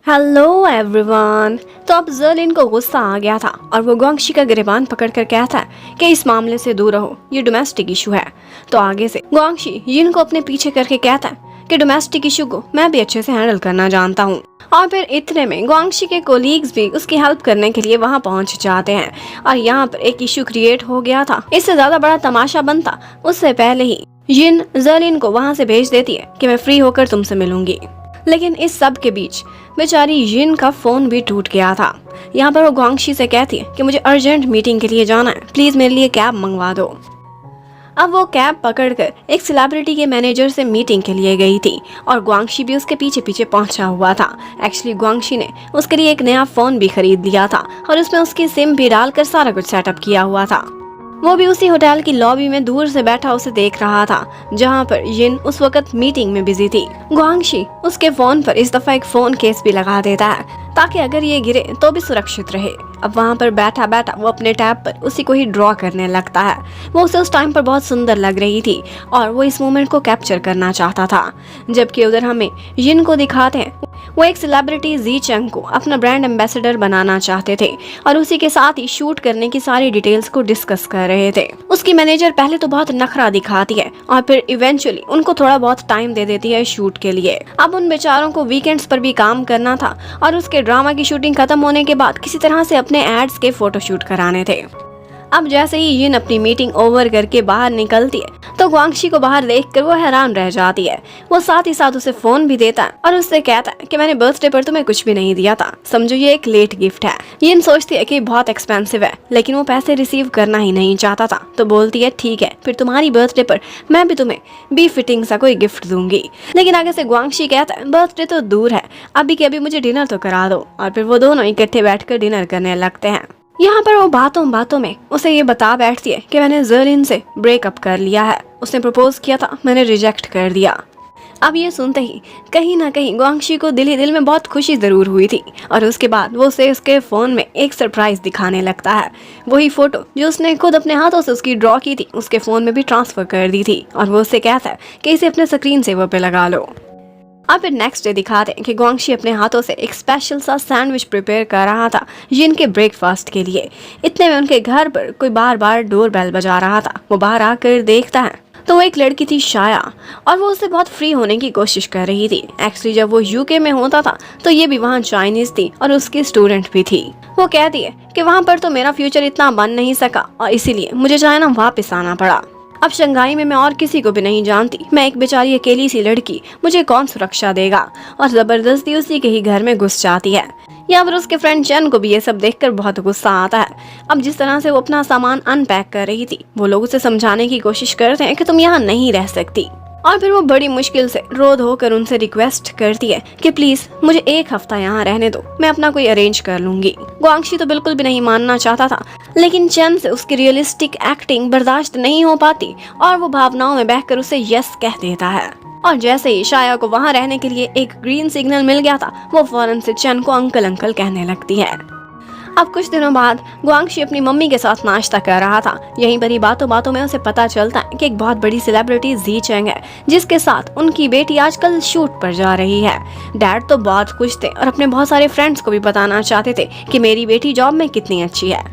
Hello everyone. तो अब जर्लिन को गुस्सा आ गया था और वो गुआंगशी का गिरेबान पकड़कर कहता है कि इस मामले से दूर रहो, ये डोमेस्टिक इशू है। तो आगे से गुआंगशी यिन को अपने पीछे करके कहता है कि डोमेस्टिक इशू को मैं भी अच्छे से हैंडल करना जानता हूँ। और फिर इतने में गुआंगशी के कोलीग्स भी उसकी हेल्प करने के लिए वहाँ पहुँच जाते हैं और यहाँ पर एक इशू क्रिएट हो गया था। इससे ज्यादा बड़ा तमाशा बनता उससे पहले ही यिन जर्लिन को वहाँ से भेज देती है कि मैं फ्री होकर तुमसे मिलूंगी। लेकिन इस सब के बीच बेचारी यिन का फोन भी टूट गया था। यहाँ पर वो गुआंगशी से कहती है कि मुझे अर्जेंट मीटिंग के लिए जाना है, प्लीज मेरे लिए कैब मंगवा दो। अब वो कैब पकड़कर एक सेलिब्रिटी के मैनेजर से मीटिंग के लिए गई थी और गुआंगशी भी उसके पीछे पीछे पहुंचा हुआ था। एक्चुअली गुआंगशी ने उसके लिए एक नया फोन भी खरीद लिया था और उसमें उसकी सिम भी डालकर सारा कुछ सेटअप किया हुआ था। वो भी उसी होटल की लॉबी में दूर से बैठा उसे देख रहा था जहाँ पर यिन उस वक्त मीटिंग में बिजी थी। गुआंगशी उसके फोन पर इस दफा एक फोन केस भी लगा देता है ताकि अगर ये गिरे तो भी सुरक्षित रहे। अब वहाँ पर बैठा बैठा वो अपने टैब पर उसी को ही ड्रॉ करने लगता है। वो उसे उस टाइम पर बहुत सुंदर लग रही थी और वो इस मोमेंट को कैप्चर करना चाहता था। जबकि उधर हमें यिन को दिखाते हैं वो एक सेलिब्रिटी जी चंग को अपना ब्रांड एम्बेसडर बनाना चाहते थे और उसी के साथ ही शूट करने की सारी डिटेल्स को डिस्कस कर रहे थे। उसकी मैनेजर पहले तो बहुत नखरा दिखाती है और फिर इवेंचुअली उनको थोड़ा बहुत टाइम दे देती है शूट के लिए। अब उन बेचारों को वीकेंड्स पर भी काम करना था और उसके ड्रामा की शूटिंग खत्म होने के बाद किसी तरह से अपने एड्स के फोटो शूट कराने थे। अब जैसे ही यिन अपनी मीटिंग ओवर करके बाहर निकलती है तो गुआंगशी को बाहर देखकर वो हैरान रह जाती है। वो साथ ही साथ उसे फोन भी देता है और उससे कहता है कि मैंने बर्थडे पर तुम्हें कुछ भी नहीं दिया था, समझो ये एक लेट गिफ्ट है। यिन सोचती है कि बहुत एक्सपेंसिव है लेकिन वो पैसे रिसीव करना ही नहीं चाहता था तो बोलती है ठीक है, फिर तुम्हारी बर्थडे पर मैं भी तुम्हें बी फिटिंग सा कोई गिफ्ट दूंगी। लेकिन आगे से गुआंगशी कहता है बर्थडे तो दूर है, अभी के अभी मुझे डिनर तो करा दो। और फिर वो दोनों इकट्ठे बैठकर डिनर करने लगते हैं। यहाँ पर वो बातों बातों में उसे ये बता बैठती है कि मैंने जर्लिन से ब्रेकअप कर लिया है, उसने प्रपोज किया था, मैंने रिजेक्ट कर दिया। अब ये सुनते ही कहीं ना कहीं गुआंगशी को दिल ही दिल में बहुत खुशी जरूर हुई थी और उसके बाद वो उसे उसके फोन में एक सरप्राइज दिखाने लगता है। वही फोटो जो उसने खुद अपने हाथों से उसकी ड्रॉ की थी उसके फोन में भी ट्रांसफर कर दी थी और वो उससे कहता है कि इसे अपने स्क्रीन सेवर पे लगा लो। अब फिर नेक्स्ट डे दिखाते हैं कि गुआंगशी अपने हाथों से एक स्पेशल सा सैंडविच प्रिपेयर कर रहा था यिन के ब्रेकफास्ट के लिए। इतने में उनके घर पर कोई बार बार डोर बेल बजा रहा था। वो बाहर आकर देखता है तो वो एक लड़की थी शाया और वो उससे बहुत फ्री होने की कोशिश कर रही थी। एक्चुअली जब वो यूके में होता था तो ये भी वहाँ चाइनीज थी और उसकी स्टूडेंट भी थी। वो कहती है कि वहाँ पर तो मेरा फ्यूचर इतना बन नहीं सका और इसीलिए मुझे चाइना वापस आना पड़ा। अब शंघाई में मैं और किसी को भी नहीं जानती, मैं एक बेचारी अकेली सी लड़की, मुझे कौन सुरक्षा देगा। और जबरदस्ती उसी के ही घर में घुस जाती है। या फिर उसके फ्रेंड चैन को भी ये सब देखकर बहुत गुस्सा आता है। अब जिस तरह से वो अपना सामान अनपैक कर रही थी वो लोग उसे समझाने की कोशिश करते हैं कि तुम यहाँ नहीं रह सकती। और फिर वो बड़ी मुश्किल से रो धो कर उनसे रिक्वेस्ट करती है कि प्लीज मुझे एक हफ्ता यहाँ रहने दो, मैं अपना कोई अरेंज कर लूंगी। गुआंगशी तो बिल्कुल भी नहीं मानना चाहता था लेकिन चैन से उसकी रियलिस्टिक एक्टिंग बर्दाश्त नहीं हो पाती और वो भावनाओं में बहकर उसे यस कह देता है। और जैसे ही शाया को वहाँ रहने के लिए एक ग्रीन सिग्नल मिल गया था वो फौरन से चैन को अंकल अंकल कहने लगती है। अब कुछ दिनों बाद गुआंगशी अपनी मम्मी के साथ नाश्ता कर रहा था। यहीं पर ही बातों बातों में उसे पता चलता है कि एक बहुत बड़ी सेलिब्रिटी जी चेंग है जिसके साथ उनकी बेटी आजकल शूट पर जा रही है। डैड तो बहुत खुश थे और अपने बहुत सारे फ्रेंड्स को भी बताना चाहते थे कि मेरी बेटी जॉब में कितनी अच्छी है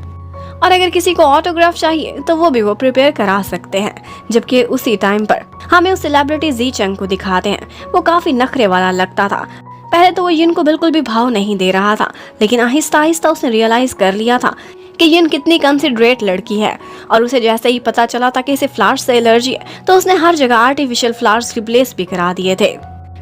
और अगर किसी को ऑटोग्राफ चाहिए तो वो भी वो प्रिपेयर करा सकते हैं। जबकि उसी टाइम पर हमें उस सेलिब्रिटी जी चेंग को दिखाते हैं। वो काफी नखरे वाला लगता था। पहले तो वो यिन को बिल्कुल भी भाव नहीं दे रहा था लेकिन आहिस्ता आहिस्ता उसने रियलाइज कर लिया था कि यिन कितनी कंसिडरेट लड़की है। और उसे जैसे ही पता चला था कि इसे फ्लावर्स से एलर्जी है तो उसने हर जगह आर्टिफिशियल फ्लावर्स रिप्लेस भी करा दिए थे।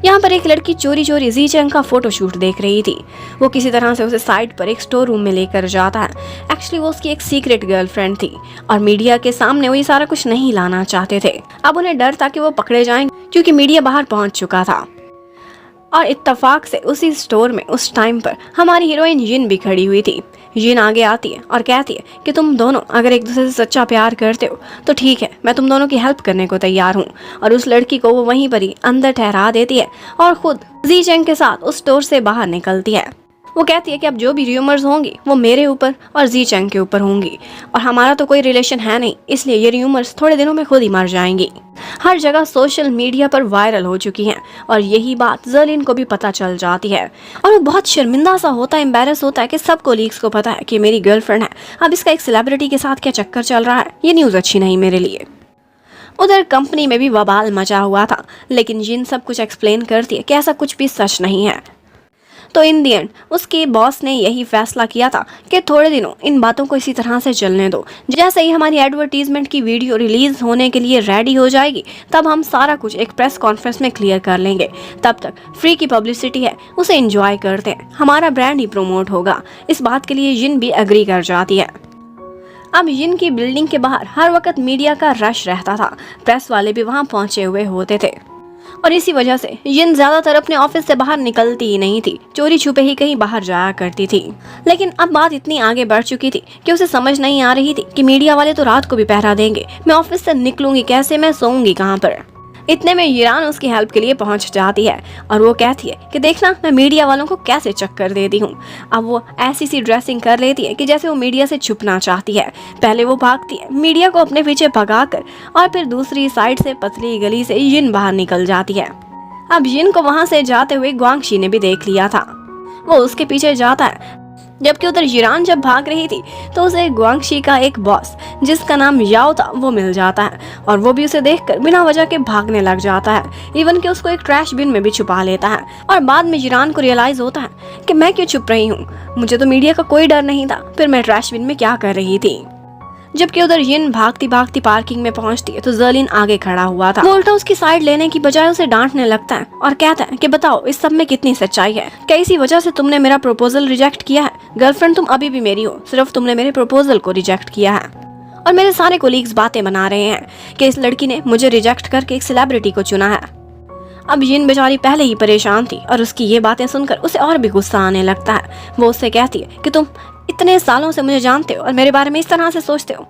यहाँ पर एक लड़की चोरी चोरी जी चेंग का फोटो शूट देख रही थी। वो किसी तरह से उसे साइड पर एक स्टोर रूम में लेकर जाता है। एक्चुअली वो उसकी एक सीक्रेट गर्लफ्रेंड थी और मीडिया के सामने वो ये सारा कुछ नहीं लाना चाहते थे। अब उन्हें डर था कि वो पकड़े जाएंगे क्योंकि मीडिया बाहर पहुंच चुका था। और इत्तेफाक से उसी स्टोर में उस टाइम पर हमारी हीरोइन यिन भी खड़ी हुई थी। यिन आगे आती है और कहती है कि तुम दोनों अगर एक दूसरे से सच्चा प्यार करते हो तो ठीक है, मैं तुम दोनों की हेल्प करने को तैयार हूँ। और उस लड़की को वो वहीं पर ही अंदर ठहरा देती है और खुद जी चेंग के साथ उस स्टोर से बाहर निकलती है। वो कहती है कि अब जो भी र्यूमर्स होंगी वो मेरे ऊपर और जी चैंग के ऊपर होंगी और हमारा तो कोई रिलेशन है नहीं, इसलिए ये र्यूमर्स थोड़े दिनों में खुद ही मर जाएंगी। हर जगह सोशल मीडिया पर वायरल हो चुकी हैं और यही बात जर्लिन को भी पता चल जाती है और वो बहुत शर्मिंदा सा होता है, एम्बैरस होता है कि सब कोलीग्स को पता है कि मेरी गर्लफ्रेंड है, अब इसका एक सेलिब्रिटी के साथ क्या चक्कर चल रहा है, ये न्यूज़ अच्छी नहीं मेरे लिए। उधर कंपनी में भी बवाल मचा हुआ था, लेकिन जिन सब कुछ एक्सप्लेन करती है कि ऐसा कुछ भी सच नहीं है। तो इन दी एंड उसके बॉस ने यही फैसला किया था कि थोड़े दिनों इन बातों को इसी तरह से चलने दो, जैसे ही हमारी एडवर्टीजमेंट की वीडियो रिलीज होने के लिए रेडी हो जाएगी तब हम सारा कुछ एक प्रेस कॉन्फ्रेंस में क्लियर कर लेंगे। तब तक फ्री की पब्लिसिटी है, उसे एंजॉय करते हैं, हमारा ब्रांड ही प्रमोट होगा। इस बात के लिए जिन भी एग्री कर जाती है। अब जिन की बिल्डिंग के बाहर हर वक्त मीडिया का रश रहता था, प्रेस वाले भी वहां पहुंचे हुए होते थे और इसी वजह से जिन ज्यादातर अपने ऑफिस से बाहर निकलती ही नहीं थी, चोरी छुपे ही कहीं बाहर जाया करती थी। लेकिन अब बात इतनी आगे बढ़ चुकी थी कि उसे समझ नहीं आ रही थी कि मीडिया वाले तो रात को भी पहरा देंगे, मैं ऑफिस से निकलूंगी कैसे, मैं सोऊंगी कहाँ पर। इतने में यिरान उसकी हेल्प के लिए पहुंच जाती है और वो कहती है कि देखना मैं मीडिया वालों को कैसे चक्कर देती हूँ। अब वो ऐसी सी ड्रेसिंग कर लेती है कि जैसे वो मीडिया से छुपना चाहती है। पहले वो भागती है मीडिया को अपने पीछे भगाकर और फिर दूसरी साइड से पतली गली से जिन बाहर निकल जाती है। अब जिन को वहां से जाते हुए ग्वांगशी ने भी देख लिया था, वो उसके पीछे जाता है। जबकि उधर यिरान जब भाग रही थी तो उसे ग्वांगशी का एक बॉस जिसका नाम याओ था वो मिल जाता है और वो भी उसे देखकर बिना वजह के भागने लग जाता है, इवन कि उसको एक ट्रैश बिन में भी छुपा लेता है। और बाद में यिरान को रियलाइज होता है कि मैं क्यों छुप रही हूँ, मुझे तो मीडिया का कोई डर नहीं था, फिर मैं ट्रैश बिन में क्या कर रही थी। जबकि उधर जिन भागती भागती पार्किंग में पहुंचती है तो जर्लिन आगे खड़ा हुआ था। वो उल्टा उसकी साइड लेने की बजाय उसे डांटने लगता है और कहता है कि बताओ इस सब में कितनी सच्चाई है, क्या इसी वजह से तुमने मेरा प्रपोजल रिजेक्ट किया है? गर्लफ्रेंड तुम अभी भी मेरी हो, सिर्फ तुमने मेरे प्रपोजल को रिजेक्ट किया है। और मेरे सारे कोलीग्स बातें बना रहे हैं कि इस लड़की ने मुझे रिजेक्ट करके एक सेलिब्रिटी को चुना है। अब जिन बेचारी पहले ही परेशान थी और उसकी ये बातें सुनकर उसे और भी गुस्सा आने लगता है। वो उससे कहती है कि तुम इतने सालों से मुझे जानते हो और मेरे बारे में इस तरह से सोचते हो।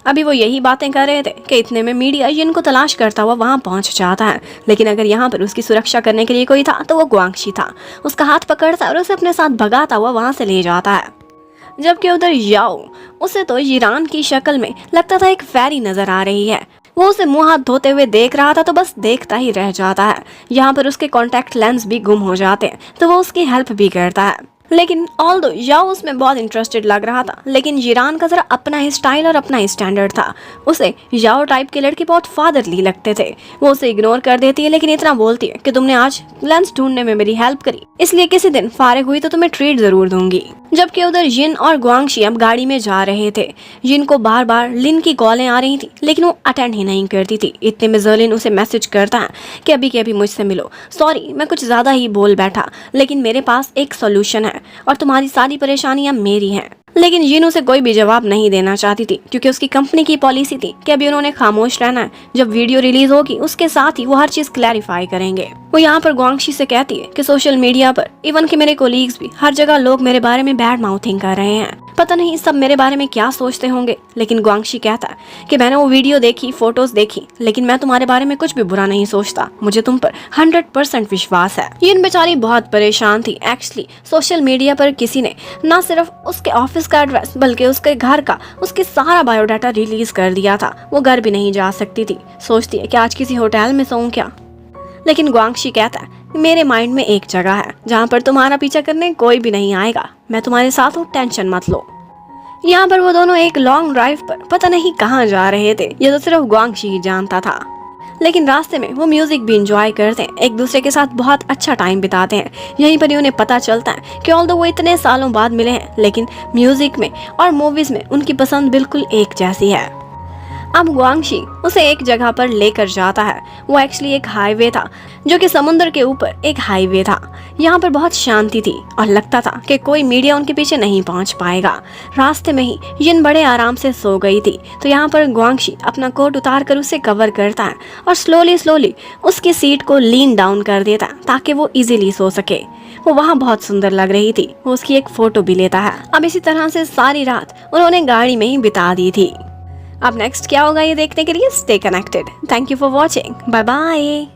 अभी वो यही बातें कर रहे थे कि इतने में मीडिया जिन को तलाश करता हुआ वहां पहुंच जाता है। लेकिन अगर यहाँ पर उसकी सुरक्षा करने के लिए कोई था तो वो ग्वांगशी था। उसका हाथ पकड़ता है और उसे अपने साथ भगाता हुआ वहां से ले जाता है। जबकि उधर याओ, उसे तो यिरान की शक्ल में लगता था एक फेरी नजर आ रही है। वो उसे मुंह हाथ धोते हुए देख रहा था तो बस देखता ही रह जाता है। यहाँ पर उसके कॉन्टैक्ट लेंस भी गुम हो जाते हैं तो वो उसकी हेल्प भी करता है। लेकिन ऑल्दो याओ उसमें बहुत इंटरेस्टेड लग रहा था, लेकिन यिरान का जरा अपना ही स्टाइल और अपना ही स्टैंडर्ड था। उसे याओ टाइप के लड़के बहुत फादरली लगते थे। वो उसे इग्नोर कर देती है, लेकिन इतना बोलती है कि तुमने आज लेंस ढूंढने में मेरी हेल्प करी, इसलिए किसी दिन फारिग हुई तो तुम्हें ट्रीट जरूर दूंगी। जबकि उधर जिन और ग्वांगशी अब गाड़ी में जा रहे थे। जिन को बार बार लिन की कॉलें आ रही थी, लेकिन वो अटेंड ही नहीं करती थी। इतने में जर्लिन उसे मैसेज करता है कि अभी के अभी मुझसे मिलो, सॉरी मैं कुछ ज्यादा ही बोल बैठा, लेकिन मेरे पास एक सोल्यूशन है और तुम्हारी सारी परेशानियां मेरी हैं। लेकिन जिन उसे कोई भी जवाब नहीं देना चाहती थी, क्योंकि उसकी कंपनी की पॉलिसी थी कि अभी उन्होंने खामोश रहना है। जब वीडियो रिलीज होगी उसके साथ ही वो हर चीज क्लैरिफाई करेंगे। वो यहाँ पर ग्वांगशी से कहती है कि सोशल मीडिया पर इवन कि मेरे कोलीग्स भी हर जगह लोग मेरे बारे में बैड माउथिंग कर रहे हैं, पता नहीं सब मेरे बारे में क्या सोचते होंगे। लेकिन ग्वांगशी कहता है कि मैंने वो वीडियो देखी, फोटोज देखी, लेकिन मैं तुम्हारे बारे में कुछ भी बुरा नहीं सोचता, मुझे तुम पर 100% विश्वास है। जिन बेचारी बहुत परेशान थी। एक्चुअली सोशल मीडिया पर किसी ने न सिर्फ उसके ऑफिस का एड्रेस बल्कि उसके घर का, उसकी सारा बायोडाटा रिलीज कर दिया था। वो घर भी नहीं जा सकती थी। सोचती है कि आज किसी होटल में सोऊं क्या। लेकिन ग्वांगशी कहता है मेरे माइंड में एक जगह है जहाँ पर तुम्हारा पीछा करने कोई भी नहीं आएगा, मैं तुम्हारे साथ हूँ, टेंशन मत लो। यहाँ पर वो दोनों एक लॉन्ग ड्राइव पर पता नहीं कहाँ जा रहे थे, ये तो सिर्फ ग्वांगशी ही जानता था। लेकिन रास्ते में वो म्यूजिक भी इंजॉय करते हैं, एक दूसरे के साथ बहुत अच्छा टाइम बिताते हैं। यहीं पर ही उन्हें पता चलता है कि ऑल्दो वो इतने सालों बाद मिले हैं, लेकिन म्यूजिक में और मूवीज में उनकी पसंद बिल्कुल एक जैसी है। अब ग्वांगशी उसे एक जगह पर लेकर जाता है। वो एक्चुअली एक हाईवे था जो कि समुद्र के ऊपर एक हाईवे था। यहाँ पर बहुत शांति थी और लगता था कि कोई मीडिया उनके पीछे नहीं पहुँच पाएगा। रास्ते में ही जिन बड़े आराम से सो गई थी, तो यहाँ पर ग्वांगशी अपना कोट उतार कर उसे कवर करता है और स्लोली उसकी सीट को लीन डाउन कर देता है ताकि वो इजीली सो सके। वो वहाँ बहुत सुंदर लग रही थी। वो उसकी एक फोटो भी लेता है। अब इसी तरह से सारी रात उन्होंने गाड़ी में ही बिता दी थी। अब नेक्स्ट क्या होगा ये देखने के लिए stay connected. Thank you for watching, bye bye.